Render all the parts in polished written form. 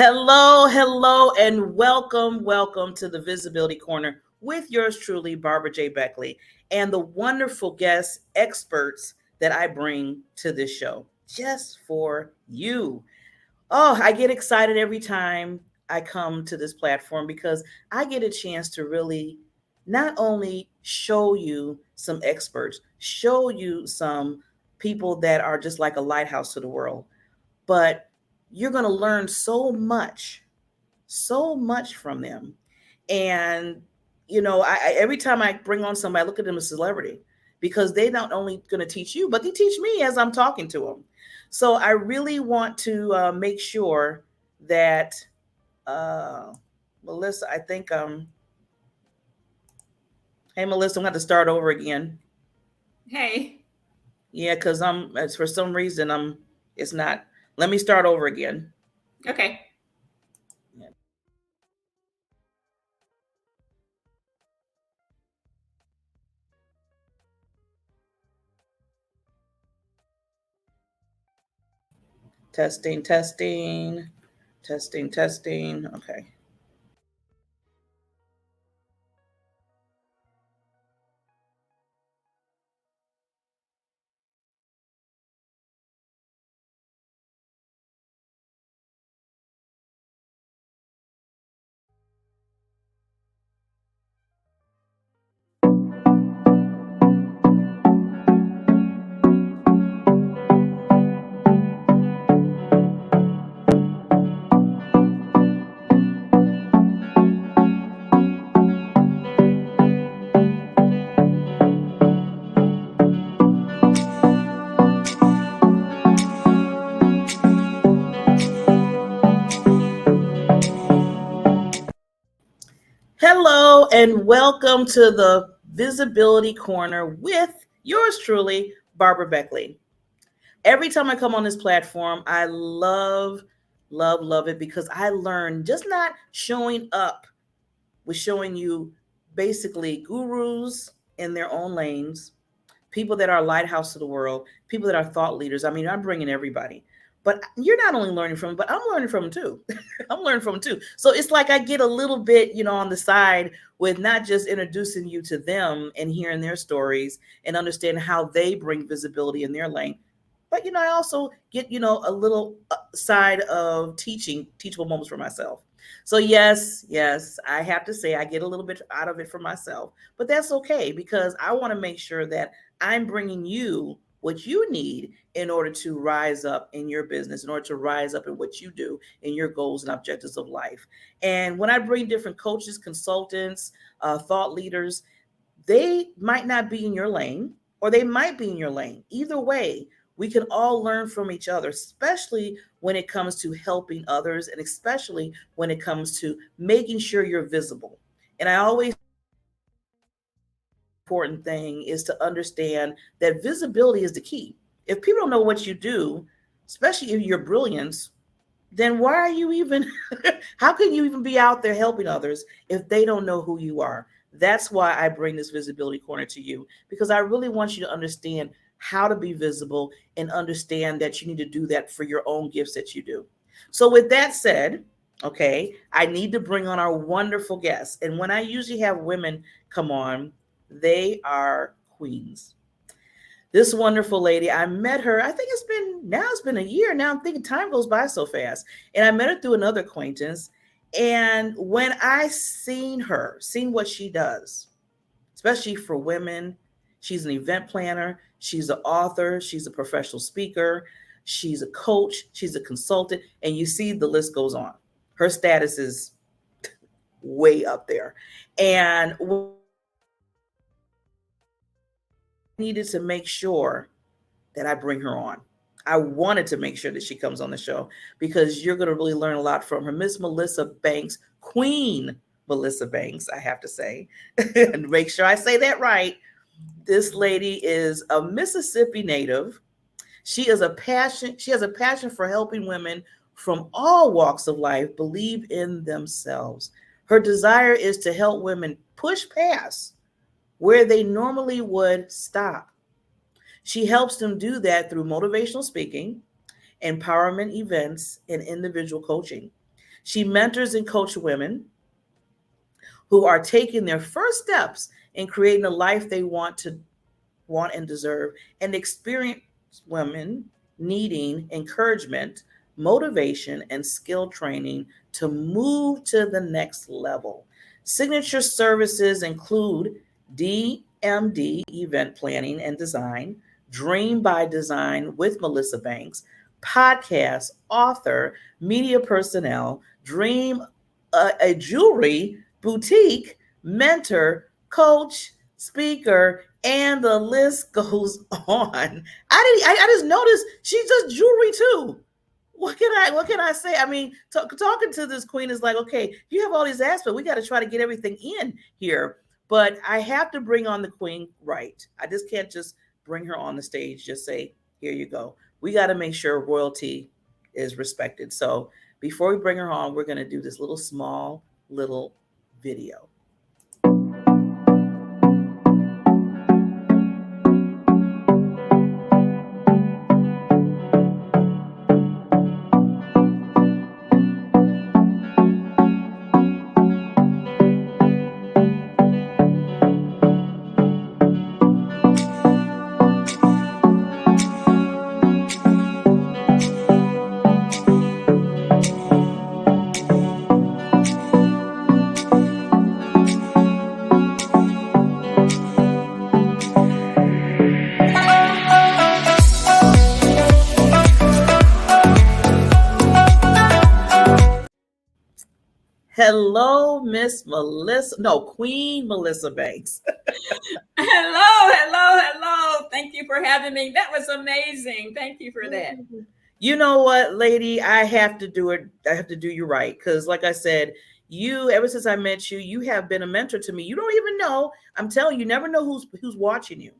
Hello, and welcome to the Visibility Corner with yours truly, Barbara J. Beckley, and the wonderful guests, experts that I bring to this show just for you. Oh, I get excited every time I come to this platform because I get a chance to really not only show you some experts, show you some people that are just like a lighthouse to the world, but you're going to learn so much from them. And every time I bring on somebody, I look at them as a celebrity because they're not only going to teach you, but they teach me as I'm talking to them. So I really want to make sure that uh, Melissa, I think, hey Melissa, I'm going to start over again. Hey. Yeah, because for some reason it's not. Let me start over again. Okay. Yeah. Testing, testing, testing. Okay. Hello, and welcome to the Visibility Corner with yours truly, Barbara Beckley. Every time I come on this platform, I love it because I learn just not showing up with showing you basically gurus in their own lanes, people that are a lighthouse to the world, people that are thought leaders. I mean, I'm bringing everybody. But you're not only learning from them, but I'm learning from them too. I'm learning from them too. So it's like I get a little bit, on the side with not just introducing you to them and hearing their stories and understanding how they bring visibility in their lane. But, I also get, a little side of teachable moments for myself. So yes, I have to say I get a little bit out of it for myself, but that's okay because I want to make sure that I'm bringing you what you need in order to rise up in your business, in order to rise up in what you do in your goals and objectives of life. And when I bring different coaches, consultants, thought leaders, they might not be in your lane or they might be in your lane. Either way, we can all learn from each other, especially when it comes to helping others and especially when it comes to making sure you're visible. And I always important thing is to understand that visibility is the key. If people don't know what you do, especially if you're brilliance, then why are you even how can you even be out there helping others if they don't know who you are? That's why I bring this visibility corner to you because I really want you to understand how to be visible and understand that you need to do that for your own gifts that you do. So with that said, okay, I need to bring on our wonderful guests. And when I usually have women come on, they are queens. This wonderful lady, I met her, I think it's been a year now. I'm thinking time goes by so fast. And I met her through another acquaintance. And when I seen what she does, especially for women, she's an event planner, she's an author, she's a professional speaker, she's a coach, she's a consultant, and you see the list goes on. Her status is way up there. And needed to make sure that I bring her on. I wanted to make sure that she comes on the show because you're going to really learn a lot from her. Miss Melissa Banks, Queen Melissa Banks, I have to say, and make sure I say that right. This lady is a Mississippi native. She has a passion for helping women from all walks of life believe in themselves. Her desire is to help women push past where they normally would stop. She helps them do that through motivational speaking, empowerment events, and individual coaching. She mentors and coaches women who are taking their first steps in creating a life they want and deserve, and experienced women needing encouragement, motivation, and skill training to move to the next level. Signature services include DMD, event planning and design, Dream by Design with Melissa Banks, podcast, author, media personnel, Dream a jewelry boutique, mentor, coach, speaker, and the list goes on. I just noticed she does jewelry too. What can I say? I mean, talking to this queen is like, okay, you have all these aspects. We got to try to get everything in here, but I have to bring on the queen right. I just can't just bring her on the stage. Just say, here you go. We got to make sure royalty is respected. So before we bring her on, we're going to do this little video. Hello, Miss Melissa. No, Queen Melissa Banks. Hello. Thank you for having me. That was amazing. Thank you for that. You know what, lady? I have to do it. I have to do you right. Because, like I said, you, ever since I met you, you have been a mentor to me. You don't even know. I'm telling you, you never know who's watching you.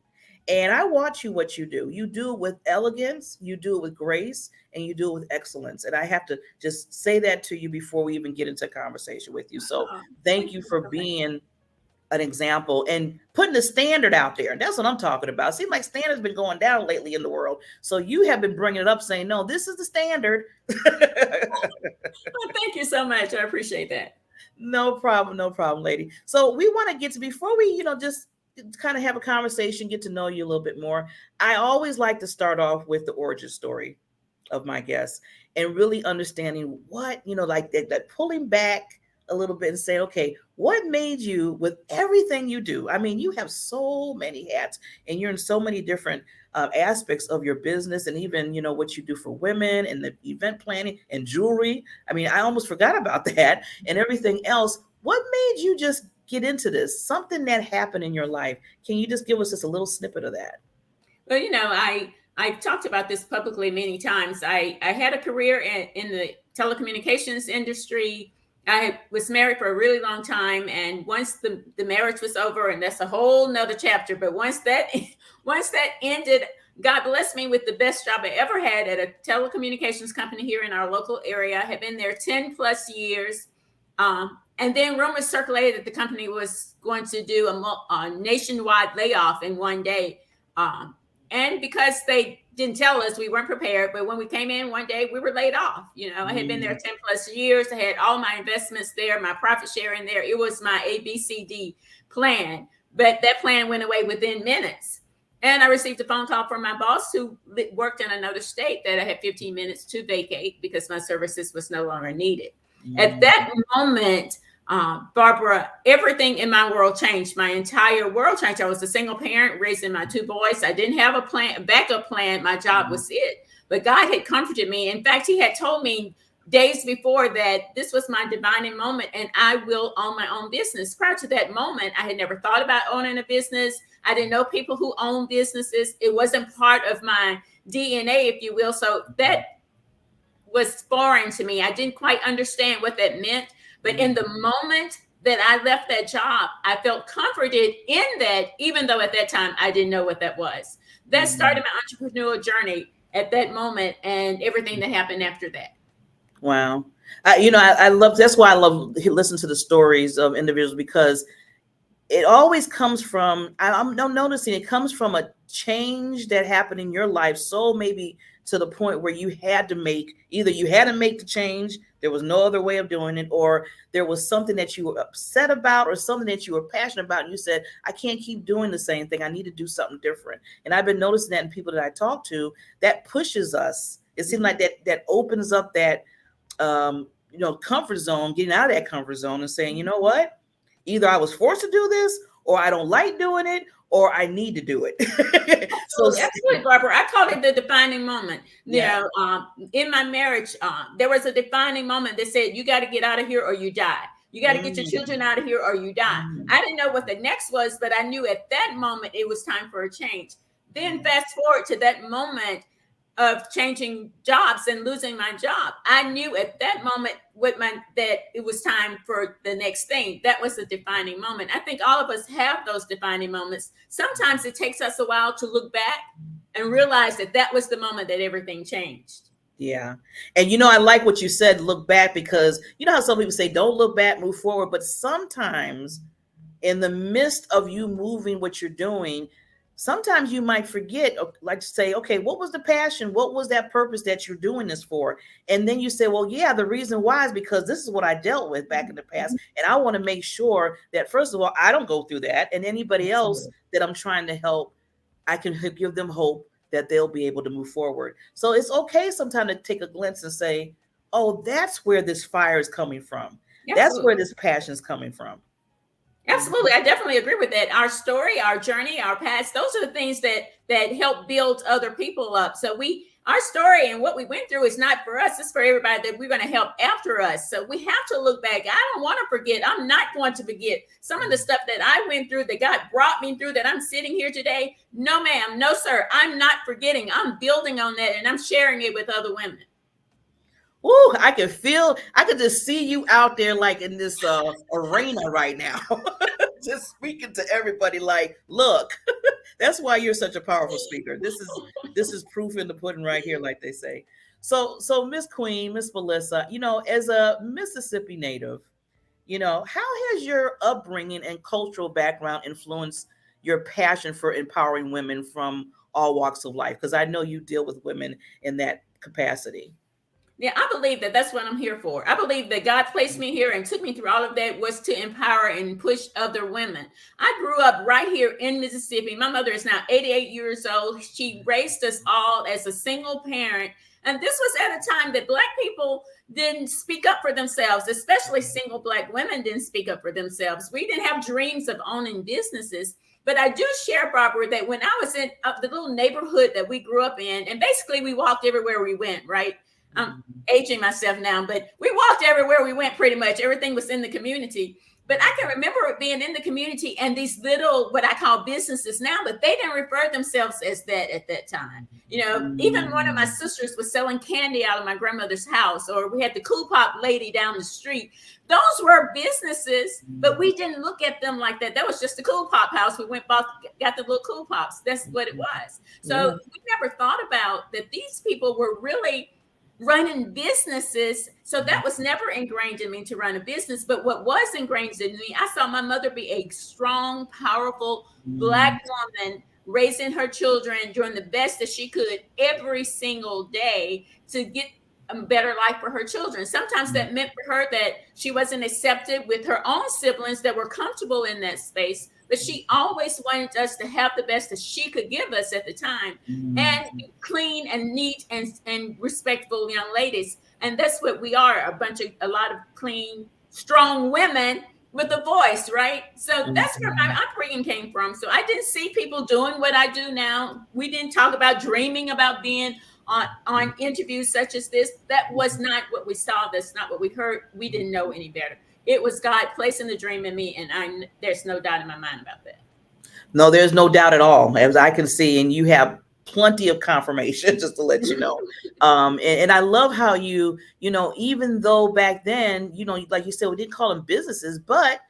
And I watch you what you do. You do it with elegance, you do it with grace, and you do it with excellence. And I have to just say that to you before we even get into a conversation with you. So Oh, thank thank you you for so much. being an example and putting the standard out there. That's what I'm talking about. Seems like standards been going down lately in the world. So you have been bringing it up saying, no, this is the standard. Oh, thank you so much. I appreciate that. No problem, lady. So we want to get to, before we, just kind of have a conversation, get to know you a little bit more. I always like to start off with the origin story of my guests and really understanding what, like that pulling back a little bit and say, okay, what made you, with everything you do? I mean, you have so many hats and you're in so many different aspects of your business, and even, what you do for women and the event planning and jewelry. I mean, I almost forgot about that and everything else. What made you just get into this? Something that happened in your life. Can you just give us just a little snippet of that? Well, I talked about this publicly many times. I had a career in the telecommunications industry. Was married for a really long time, and once the marriage was over, and that's a whole nother chapter. But once that once that ended, God blessed me with the best job I ever had at a telecommunications company here in our local area. I had been there 10 plus years. And then rumors circulated that the company was going to do a nationwide layoff in one day. Um, and because they didn't tell us, we weren't prepared. But when we came in one day, we were laid off. I had been there Mm, 10 plus years. I had all my investments there, my profit sharing there. It was my ABCD plan. But that plan went away within minutes. And I received a phone call from my boss, who worked in another state, that I had 15 minutes to vacate because my services was no longer needed. At mm, that moment, Barbara, everything in my world changed. My entire world changed. I was a single parent raising my two boys. I didn't have a backup plan. My job mm, was it. But God had comforted me. In fact, He had told me days before that this was my divining moment and I will own my own business. Prior to that moment, I had never thought about owning a business. I didn't know people who own businesses. It wasn't part of my DNA, if you will. So that was foreign to me. I didn't quite understand what that meant. But in the mm, moment that I left that job, I felt comforted in that, even though at that time I didn't know what that was. That mm. started my entrepreneurial journey at that moment and everything that happened after that. Wow. I love, that's why I love listen to the stories of individuals, because it always comes from, I'm noticing it comes from a change that happened in your life, so maybe to the point where you had to make, either you had to make the change, there was no other way of doing it, or there was something that you were upset about or something that you were passionate about, and you said, I can't keep doing the same thing, I need to do something different. And I've been noticing that in people that I talk to, that pushes us. It seems like that opens up that comfort zone, getting out of that comfort zone and saying, you know what, either I was forced to do this, or I don't like doing it, or I need to do it. So Absolutely, absolutely, Barbara. I call it the defining moment. yeah. In my marriage, there was a defining moment that said, "You got to get out of here, or you die. You got to get your children out of here, or you die." Mm. I didn't know what the next was, but I knew at that moment it was time for a change. Then fast forward to that moment of changing jobs and losing my job. I knew at that moment that it was time for the next thing. That was a defining moment. I think all of us have those defining moments. Sometimes it takes us a while to look back and realize that that was the moment that everything changed. Yeah. And I like what you said, look back, because you know how some people say, don't look back, move forward. But sometimes in the midst of you moving what you're doing, sometimes you might forget, like say, okay, what was the passion? What was that purpose that you're doing this for? And then you say, well, yeah, the reason why is because this is what I dealt with back in the past. And I want to make sure that, first of all, I don't go through that. And anybody else that I'm trying to help, I can give them hope that they'll be able to move forward. So it's okay sometimes to take a glimpse and say, oh, that's where this fire is coming from. That's where Absolutely. this passion is coming from. Absolutely. I definitely agree with that. Our story, our journey, our past, those are the things that help build other people up. So our story and what we went through is not for us, it's for everybody that we're going to help after us. So we have to look back. I don't want to forget. I'm not going to forget some of the stuff that I went through, that God brought me through, that I'm sitting here today. No, ma'am. No, sir. I'm not forgetting. I'm building on that, and I'm sharing it with other women. Ooh, I could just see you out there like in this arena right now, just speaking to everybody like, look, that's why you're such a powerful speaker. This is proof in the pudding right here, like they say. So Miss Queen, Miss Melissa, as a Mississippi native, how has your upbringing and cultural background influenced your passion for empowering women from all walks of life? Because I know you deal with women in that capacity. Yeah, I believe that that's what I'm here for. I believe that God placed me here and took me through all of that was to empower and push other women. I grew up right here in Mississippi. My mother is now 88 years old. She raised us all as a single parent. And this was at a time that Black people didn't speak up for themselves, especially single Black women didn't speak up for themselves. We didn't have dreams of owning businesses. But I do share, Barbara, that when I was in the little neighborhood that we grew up in, and basically we walked everywhere we went, right? I'm aging myself now, but we walked everywhere we went pretty much. Everything was in the community. But I can remember being in the community and these little, what I call businesses now, but they didn't refer themselves as that at that time. Even one of my sisters was selling candy out of my grandmother's house, or we had the Cool Pop lady down the street. Those were businesses, but we didn't look at them like that. That was just the Cool Pop house. We went, got the little Cool Pops. That's what it was. So we never thought about that these people were really running businesses. So that was never ingrained in me to run a business. But what was ingrained in me, I saw my mother be a strong, powerful Black woman raising her children, doing the best that she could every single day to get a better life for her children. Sometimes that meant for her that she wasn't accepted with her own siblings that were comfortable in that space, but she always wanted us to have the best that she could give us at the time, and be clean and neat and respectful young ladies. And that's what we are, a lot of clean, strong women with a voice, right? So that's where my upbringing came from. So I didn't see people doing what I do now. We didn't talk about dreaming about being on interviews such as this. That was not what we saw. That's not what we heard. We didn't know any better. It was God placing the dream in me, and there's no doubt in my mind about that. No, there's no doubt at all, as I can see, and you have plenty of confirmation, just to let you know. And I love how even though back then, like you said, we didn't call them businesses, but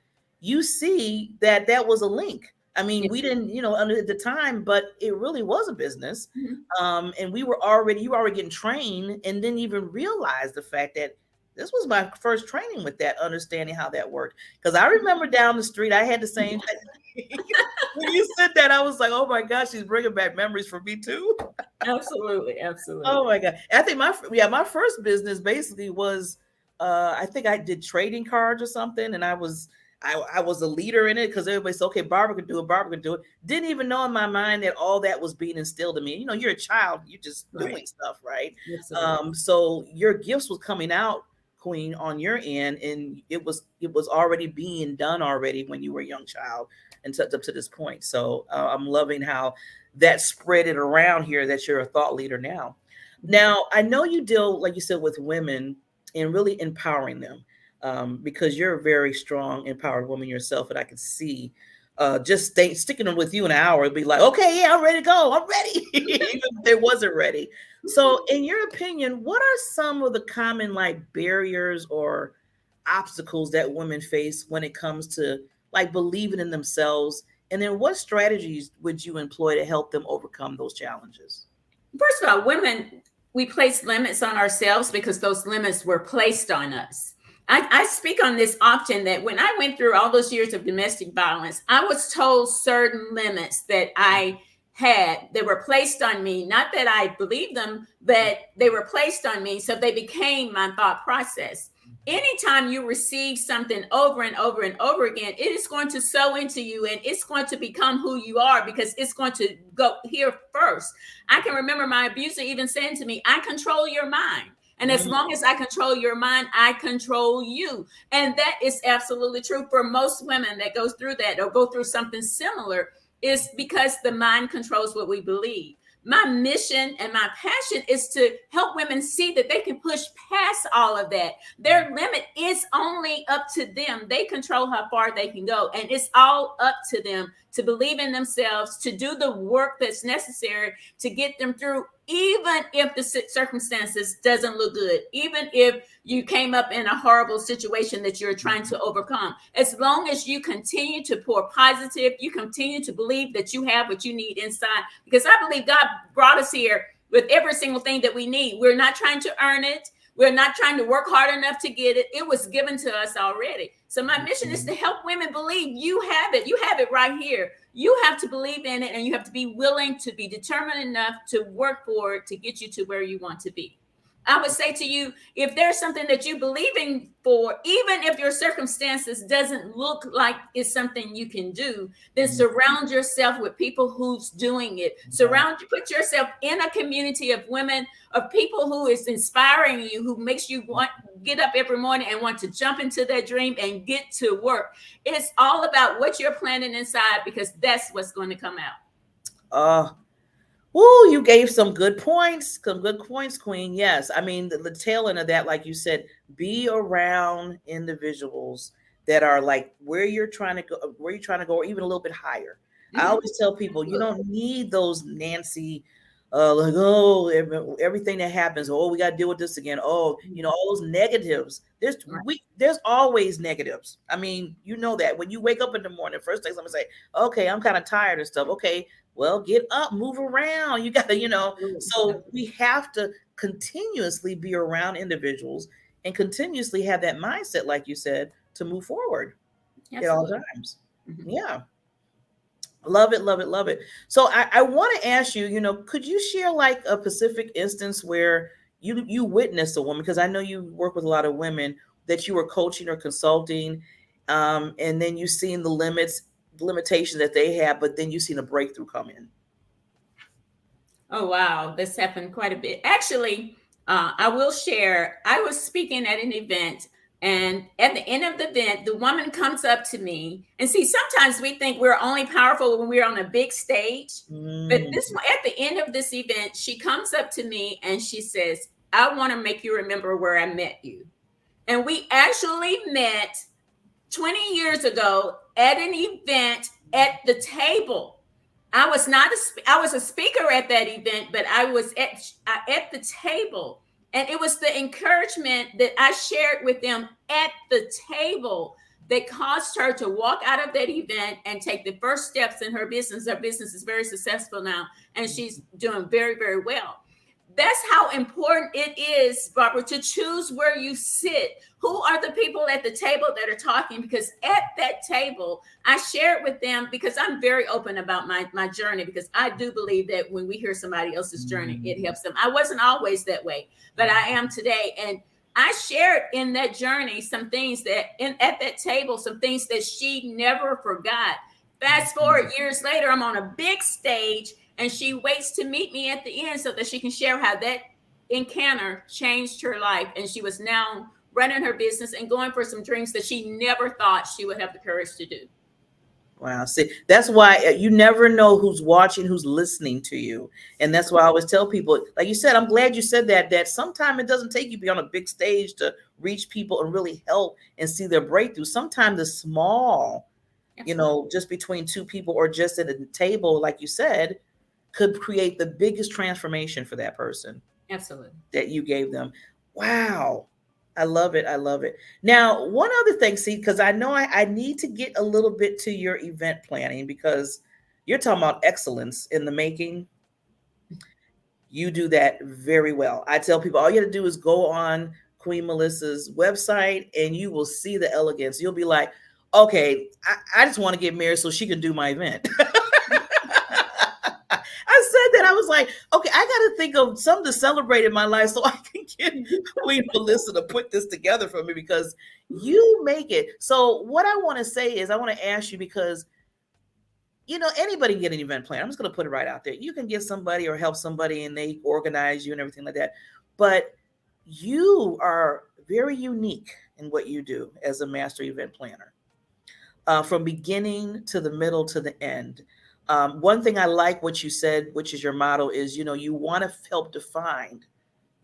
you see that was a link. I mean, we didn't, under at the time, but it really was a business. And you were already getting trained and didn't even realize the fact that This was my first training with that, understanding how that worked. Because I remember down the street, I had the same thing. When you said that, I was like, oh my gosh, she's bringing back memories for me too. Absolutely, Oh absolutely. my god! I think my first business basically was I think I did trading cards or something, and I was a leader in it because everybody said, okay, Barbara could do it, Barbara could do it. Didn't even know in my mind that all that was being instilled in me. You know, you're a child, you're just doing Right. stuff, right? Absolutely. So your gifts was coming out, Queen, on your end, and it was already being done already when you were a young child and up to this point. So I'm loving how that spread it around here that you're a thought leader now. Mhm. Now, I know you deal, like you said, with women and really empowering them because you're a very strong, empowered woman yourself, and I can see just sticking with you an hour, it'd be like, okay, yeah, I'm ready to go. I'm ready, even if they wasn't ready. So, in your opinion, what are some of the common like barriers or obstacles that women face when it comes to like believing in themselves? And then, what strategies would you employ to help them overcome those challenges? First of all, women, we place limits on ourselves because those limits were placed on us. I speak on this often that when I went through all those years of domestic violence, I was told certain limits that I had that were placed on me. Not that I believed them, but they were placed on me. So they became my thought process. Anytime you receive something over and over and over again, it is going to sow into you and it's going to become who you are because it's going to go here first. I can remember my abuser even saying to me, I control your mind. And as Mm, long as I control your mind, I control you. And that is absolutely true for most women that goes through that or go through something similar is because the mind controls what we believe. My mission and my passion is to help women see that they can push past all of that. Their limit is only up to them. They control how far they can go. And it's all up to them to believe in themselves, to do the work that's necessary to get them through, even if the circumstances doesn't look good, even if you came up in a horrible situation that you're trying to overcome. As long as you continue to pour positive, you continue to believe that you have what you need inside, because I believe God brought us here with every single thing that we need. We're not trying to earn it. We're not trying to work hard enough to get it. It was given to us already. So my mission is to help women believe you have it. You have it right here. You have to believe in it and you have to be willing to be determined enough to work for it to get you to where you want to be. I would say to you, if there's something that you believe in for, even if your circumstances doesn't look like it's something you can do, then mm, surround yourself with people who's doing it. yeah. Put yourself in a community of women, of people who is inspiring you, who makes you want get up every morning and want to jump into that dream and get to work. It's all about what you're planning inside because that's what's going to come out. Uh, Woo, you gave some good points, Queen. Yes. I mean, the tail end of that, like you said, be around individuals that are like where you're trying to go, or even a little bit higher. I Mhm. always tell people you don't need those Nancy, like, oh, everything that happens, oh, we got to deal with this again. Oh, all those negatives. Right. There's always negatives. I mean, you know that when you wake up in the morning, first thing somebody say, okay, I'm kind of tired and stuff. Okay, well, get up, move around. You got to, so we have to continuously be around individuals and continuously have that mindset, like you said, to move forward at all Absolutely. times. Mhm. Yeah. Love it, love it, love it. So I want to ask you, could you share like a specific instance where you witnessed a woman, because I know you work with a lot of women that you were coaching or consulting, and then you seen the limitations that they have, but then you seen a breakthrough come in. Oh, wow. This happened quite a bit. Actually, I will share. I was speaking at an event, and at the end of the event, the woman comes up to me. And see, sometimes we think we're only powerful when we're on a big stage. But Mm, this one, at the end of this event, she comes up to me and she says, I want to make you remember where I met you. And we actually met 20 years ago at an event at the table. I was a speaker at that event, but I was at the table, and it was the encouragement that I shared with them at the table that caused her to walk out of that event and take the first steps in her business. Her business is very successful now, and she's doing very, very well. That's how important it is, Barbara, to choose where you sit. Who are the people at the table that are talking? Because at that table, I shared with them, because I'm very open about my journey, because I do believe that when we hear somebody else's journey, it helps them. I wasn't always that way, but I am today. And I shared in that journey some things that at that table, some things that she never forgot. Fast forward years later, I'm on a big stage and she waits to meet me at the end so that she can share how that encounter changed her life. And she was now running her business and going for some dreams that she never thought she would have the courage to do. Wow. See, that's why you never know who's watching, who's listening to you. And that's why I always tell people, like you said, I'm glad you said that sometimes it doesn't take you to be on a big stage to reach people and really help and see their breakthrough. Sometimes the small, Absolutely. just between two people or just at a table, like you said, could create the biggest transformation for that person Absolutely. that you gave them. Wow. I love it. I love it. Now, one other thing, see, because I know I need to get a little bit to your event planning because you're talking about excellence in the making. You do that very well. I tell people all you have to do is go on Queen Melissa's website and you will see the elegance. You'll be like, okay, I just want to get married so she can do my event. I said that. I was like, okay, I got to think of something to celebrate in my life so I can get Queen Melissa to put this together for me because you make it. So, what I want to say is, I want to ask you because, anybody can get an event plan. I'm just going to put it right out there. You can get somebody or help somebody and they organize you and everything like that. But you are very unique in what you do as a master event planner, from beginning to the middle to the end. One thing I like what you said, which is your motto, is you want to help define.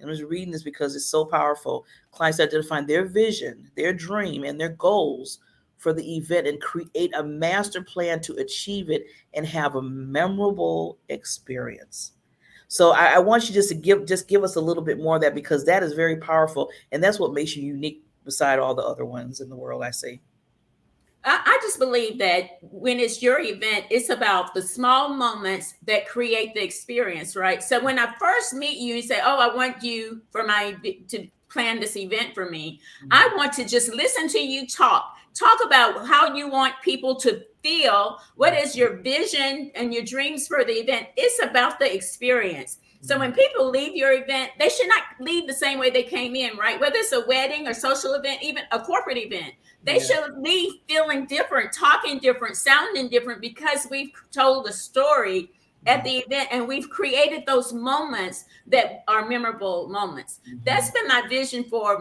And I was reading this because it's so powerful. Clients have to define their vision, their dream, and their goals for the event and create a master plan to achieve it and have a memorable experience. So I want you just to give us a little bit more of that because that is very powerful and that's what makes you unique beside all the other ones in the world I see. I just believe that when it's your event, it's about the small moments that create the experience, right? So when I first meet you and say, "Oh, I want you to plan this event for me," I want to just listen to you talk about how you want people to feel. What is your vision and your dreams for the event? It's about the experience. So when people leave your event, they should not leave the same way they came in, right? Whether it's a wedding or social event, even a corporate event, they Yeah. should leave feeling different, talking different, sounding different because we've told a story at the event and we've created those moments that are memorable moments. That's been my vision for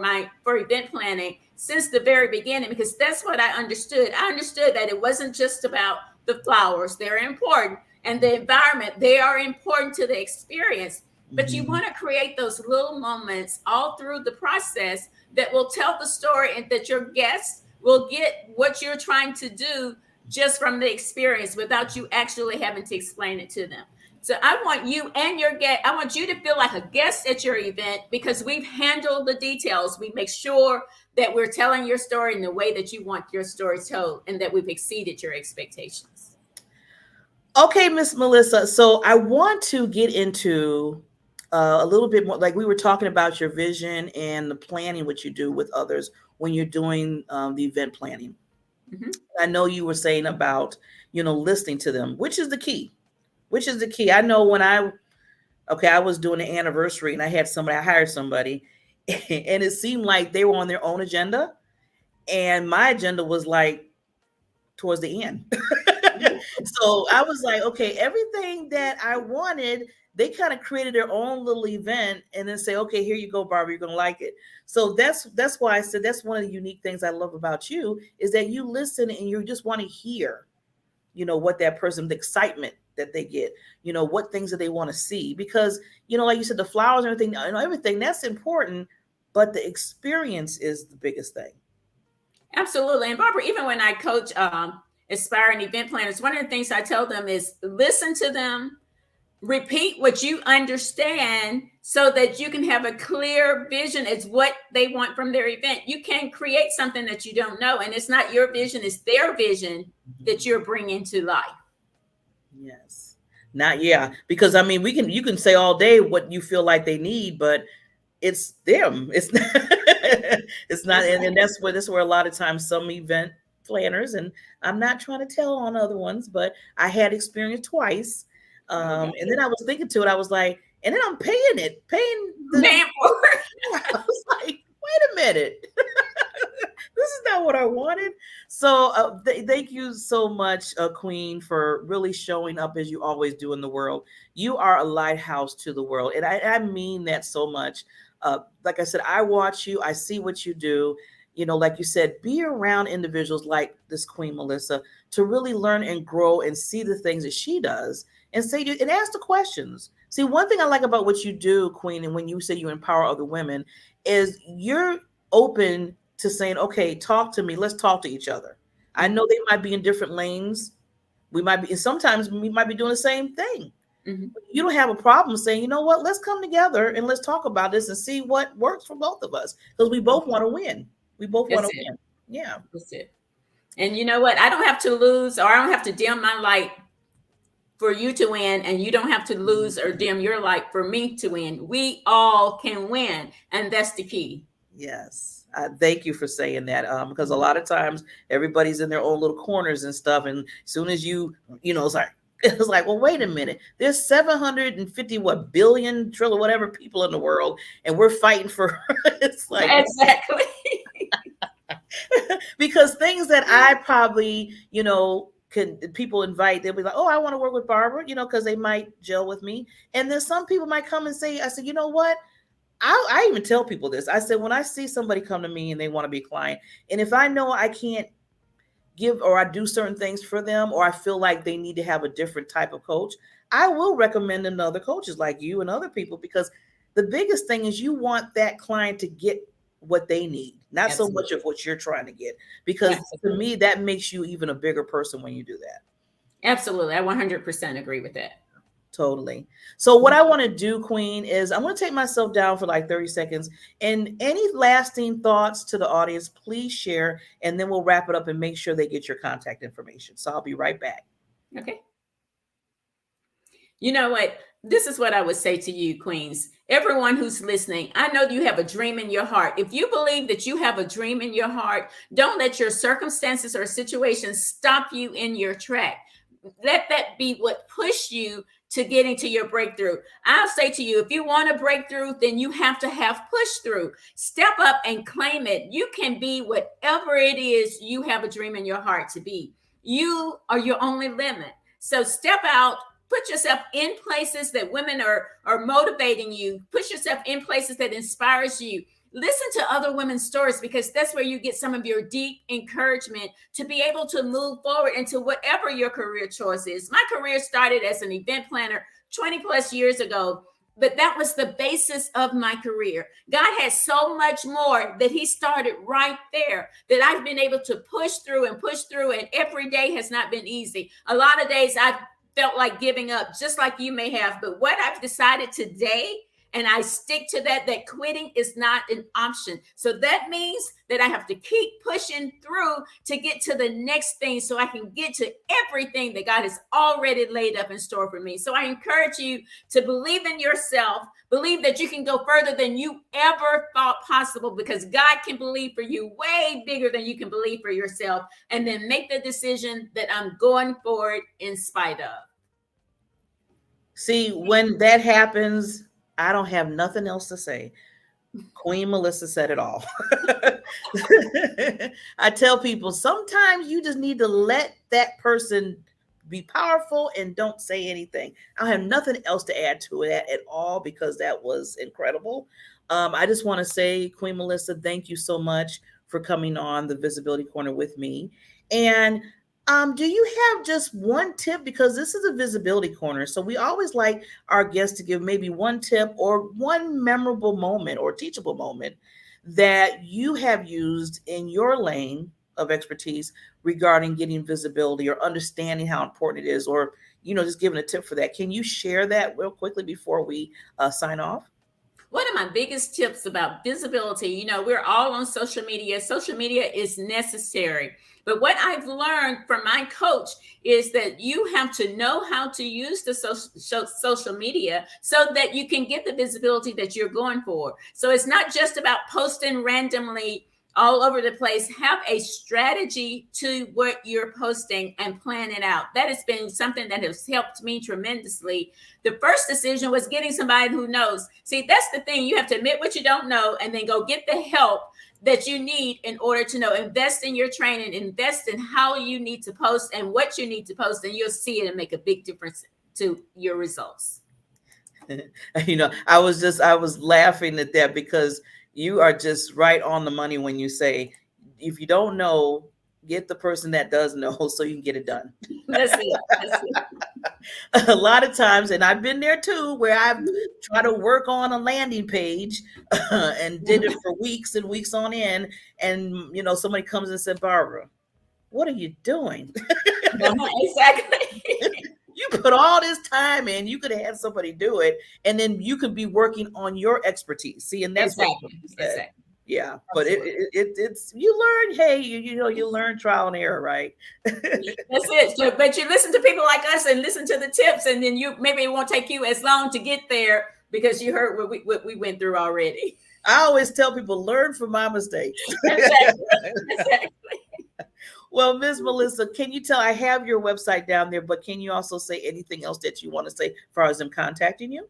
event planning since the very beginning because that's what I understood. I understood that it wasn't just about the flowers, they're important, and the environment, they are important to the experience. But you want to create those little moments all through the process that will tell the story and that your guests will get what you're trying to do just from the experience without you actually having to explain it to them. So I want you and your guest, I want you to feel like a guest at your event because we've handled the details. We make sure that we're telling your story in the way that you want your story told and that we've exceeded your expectations. Okay, Miss Melissa. So I want to get into a little bit more. Like we were talking about your vision and the planning, what you do with others when you're doing the event planning. Mm-hmm. I know you were saying about listening to them, which is the key. Which is the key. I know when I was doing an anniversary and I hired somebody, and it seemed like they were on their own agenda, and my agenda was like towards the end. So I was like, okay, everything that I wanted, they kind of created their own little event and then say, okay, here you go, Barbara, you're gonna like it. So that's why I said that's one of the unique things I love about you is that you listen and you just want to hear, what that person, the excitement that they get, what things that they want to see. Because, like you said, the flowers and everything, everything that's important, but the experience is the biggest thing. Absolutely. And Barbara, even when I coach aspiring event planners, one of the things I tell them is listen to them, repeat what you understand so that you can have a clear vision as what they want from their event. You can create something that you don't know, and it's not your vision, it's their vision that you're bringing to life. Yes. Not yeah, because I mean, we can you can say all day what you feel like they need, but it's them. It's not, it's not, That's and right. that's where a lot of times some event planners, and I'm not trying to tell on other ones, but I had experience twice. Okay. And then I was thinking to it, I was like, and then I'm paying the. Man forward. I was like, wait a minute, this is not what I wanted. So thank you so much, Queen, for really showing up as you always do in the world. You are a lighthouse to the world, and I mean that so much. Like I said, I watch you, I see what you do. Like you said, be around individuals like this Queen Melissa to really learn and grow and see the things that she does and and ask the questions. See, one thing I like about what you do, Queen, and when you say you empower other women, is you're open to saying, okay, talk to me. Let's talk to each other. I Hmm. know they might be in different lanes. We might be, and sometimes we might be doing the same thing. Hmm. You don't have a problem saying, you know what, let's come together and let's talk about this and see what works for both of us because we both want to win. We both want That's to it. win. Yeah. That's it. And you know what? I don't have to lose, or I don't have to dim my light for you to win, and you don't have to lose or dim your light for me to win. We all can win, and that's the key. Yes. Thank you for saying that. Because a lot of times everybody's in their own little corners and stuff. And as soon as it's like, it's like, well, wait a minute. There's 750 what billion trillion whatever people in the world, and we're fighting for. It's like Exactly. because things that I probably can people invite. They'll be like, oh, I want to work with Barbara, because they might gel with me. And then some people might come and say, I said, you know what? I even tell people this. I said, when I see somebody come to me and they want to be a client, and if I know I can't give or I do certain things for them, or I feel like they need to have a different type of coach, I will recommend another coaches like you and other people because the biggest thing is you want that client to get what they need, not so much Absolutely. of what you're trying to get. Because to Absolutely. me, that makes you even a bigger person when you do that. Absolutely. I 100% agree with that. Totally. So what I want to do, Queen, is I'm going to take myself down for like 30 seconds. And any lasting thoughts to the audience, please share, and then we'll wrap it up and make sure they get your contact information. So I'll be right back. Okay. You know what? This is what I would say to you, Queens. Everyone who's listening, I know you have a dream in your heart. If you believe that you have a dream in your heart, don't let your circumstances or situations stop you in your track. Let that be what push you to getting to your breakthrough. I'll say to you, if you want a breakthrough, then you have to have push through. Step up and claim it. You can be whatever it is you have a dream in your heart to be. You are your only limit. So step out, put yourself in places that women are motivating you, put yourself in places that inspires you. Listen to other women's stories because that's where you get some of your deep encouragement to be able to move forward into whatever your career choice is. My career started as an event planner 20 plus years ago, but that was the basis of my career. God has so much more that he started right there that I've been able to push through, and every day has not been easy. A lot of days I've felt like giving up, just like you may have. But what I've decided today, and I stick to that, that quitting is not an option. So that means that I have to keep pushing through to get to the next thing so I can get to everything that God has already laid up in store for me. So I encourage you to believe in yourself, believe that you can go further than you ever thought possible because God can believe for you way bigger than you can believe for yourself. And then make the decision that I'm going forward in spite of. See, when that happens, I don't have nothing else to say. Queen Melissa said it all. I tell people sometimes you just need to let that person be powerful and don't say anything. I have nothing else to add to that at all because that was incredible. I just want to say, Queen Melissa, thank you so much for coming on the Visibility Corner with me. And do you have just one tip? Because this is a visibility corner. So we always like our guests to give maybe one tip or one memorable moment or teachable moment that you have used in your lane of expertise regarding getting visibility or understanding how important it is, or just giving a tip for that. Can you share that real quickly before we sign off? One of my biggest tips about visibility, we're all on social media. Social media is necessary. But what I've learned from my coach is that you have to know how to use the social media so that you can get the visibility that you're going for. So it's not just about posting randomly all over the place. Have a strategy to what you're posting and plan it out. That has been something that has helped me tremendously. The first decision was getting somebody who knows. See, that's the thing. You have to admit what you don't know and then go get the help that you need in order to know. Invest in your training, invest in how you need to post and what you need to post, and you'll see it and make a big difference to your results. I was laughing at that because you are just right on the money when you say, if you don't know, get the person that does know so you can get it done. That's it. That's it. A lot of times, and I've been there too, where I've tried to work on a landing page and did it for weeks and weeks on end. And, somebody comes and said, Barbara, what are you doing? Exactly. You put all this time in, you could have had somebody do it, and then you could be working on your expertise. See, and that's exactly. what you said. Exactly. Yeah, but it's you learn. Hey, you learn trial and error, right? That's it. So, but you listen to people like us and listen to the tips, and then maybe it won't take you as long to get there because you heard what we went through already. I always tell people, learn from my mistakes. Exactly. Exactly. Well, Ms. Melissa, can you tell? I have your website down there, but can you also say anything else that you want to say as far as them contacting you?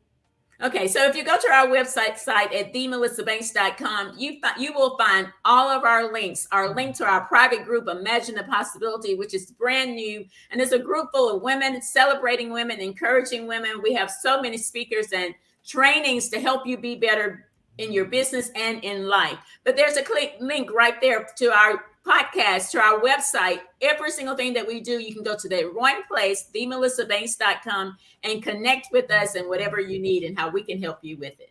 Okay, so if you go to our website site at themelissabanks.com, you will find all of our links. Our link to our private group, Imagine the Possibility, which is brand new. And it's a group full of women, celebrating women, encouraging women. We have so many speakers and trainings to help you be better in your business and in life. But there's a link right there to our podcast, to our website. Every single thing that we do, you can go to that one place, themelissabanks.com, and connect with us and whatever you need and how we can help you with it.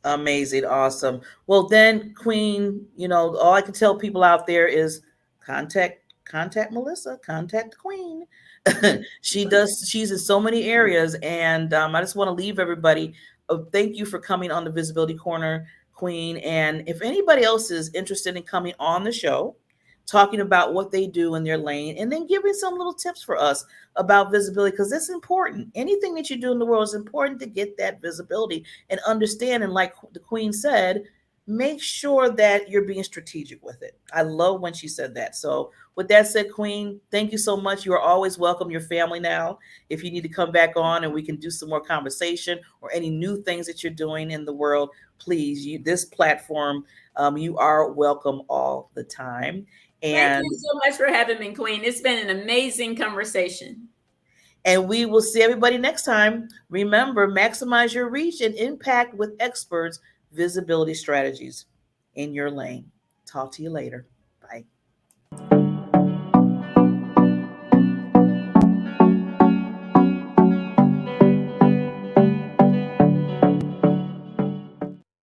Amazing. Awesome. Well, then, Queen, all I can tell people out there is contact Melissa, contact the Queen. She's in so many areas. And I just want to leave everybody. Thank you for coming on the Visibility Corner, Queen. And if anybody else is interested in coming on the show, talking about what they do in their lane, and then giving some little tips for us about visibility, because it's important. Anything that you do in the world is important to get that visibility and understand. And like the Queen said, make sure that you're being strategic with it. I love when she said that. So with that said, Queen, thank you so much. You are always welcome. Your family now. If you need to come back on and we can do some more conversation or any new things that you're doing in the world, please, this platform, you are welcome all the time. And thank you so much for having me, Queen. It's been an amazing conversation. And we will see everybody next time. Remember, maximize your reach and impact with experts' visibility strategies in your lane. Talk to you later. Bye.